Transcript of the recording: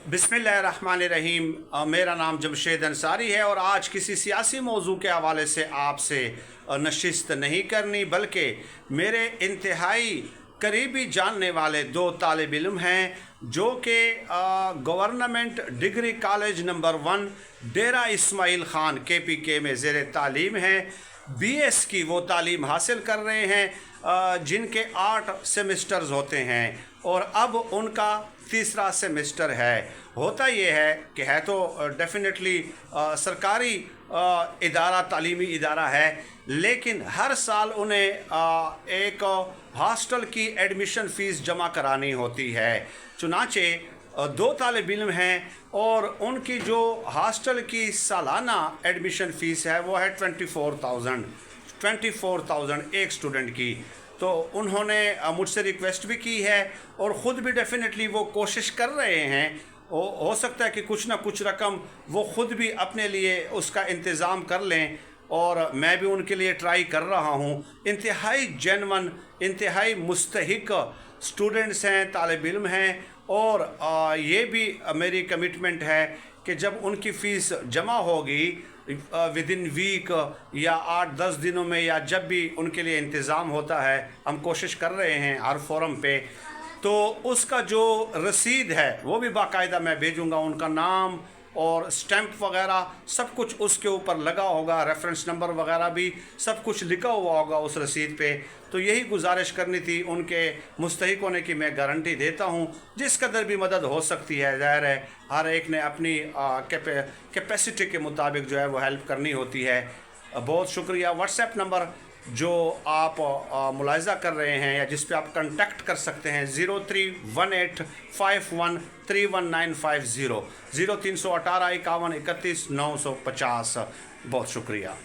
बिस्मिल्लाहिर्रहमानिर्रहीम। मेरा नाम जमशेद अंसारी है और आज किसी सियासी मौजू के हवाले से आपसे नशिस्त नहीं करनी, बल्कि मेरे इंतहाई करीबी जानने वाले दो तालिब इल्म हैं जो कि गवर्नमेंट डिग्री कॉलेज नंबर 1 डेरा इस्माइल ख़ान KPK में ज़ेर तालीम हैं। BS की वो तालीम हासिल कर रहे हैं जिनके 8 सेमेस्टर्स होते हैं और अब उनका तीसरा सेमेस्टर है। होता ये है कि है तो डेफिनेटली सरकारी इदारा, तालीमी इदारा है, लेकिन हर साल उन्हें एक हॉस्टल की एडमिशन फ़ीस जमा करानी होती है। चुनाचे दो तालिब इल्म हैं और उनकी जो हॉस्टल की सालाना एडमिशन फ़ीस है वो है 24,000 एक स्टूडेंट की। तो उन्होंने मुझसे रिक्वेस्ट भी की है और ख़ुद भी डेफिनेटली वो कोशिश कर रहे हैं। हो सकता है कि कुछ ना कुछ रकम वो ख़ुद भी अपने लिए उसका इंतज़ाम कर लें और मैं भी उनके लिए ट्राई कर रहा हूँ। इंतहाई जेन्युइन, इंतहाई मुस्तहिक स्टूडेंट्स हैं, तालिब इल्म हैं और ये भी मेरी कमिटमेंट है कि जब उनकी फ़ीस जमा होगी विद इन वीक या 8-10 दिनों में या जब भी उनके लिए इंतज़ाम होता है, हम कोशिश कर रहे हैं हर फोरम पे, तो उसका जो रसीद है वो भी बाकायदा मैं भेजूँगा। उनका नाम और स्टैंप वगैरह सब कुछ उसके ऊपर लगा होगा, रेफरेंस नंबर वगैरह भी सब कुछ लिखा हुआ होगा उस रसीद पे। तो यही गुजारिश करनी थी, उनके मुस्तहिक होने की मैं गारंटी देता हूँ। जिस कदर भी मदद हो सकती है, ज़ाहिर है हर एक ने अपनी कैपेसिटी के मुताबिक जो है वो हेल्प करनी होती है। बहुत शुक्रिया। व्हाट्सएप नंबर जो आप मुलाहिज़ा कर रहे हैं या जिस पे आप कांटेक्ट कर सकते हैं 031851319950 0318 51 31 950। बहुत शुक्रिया।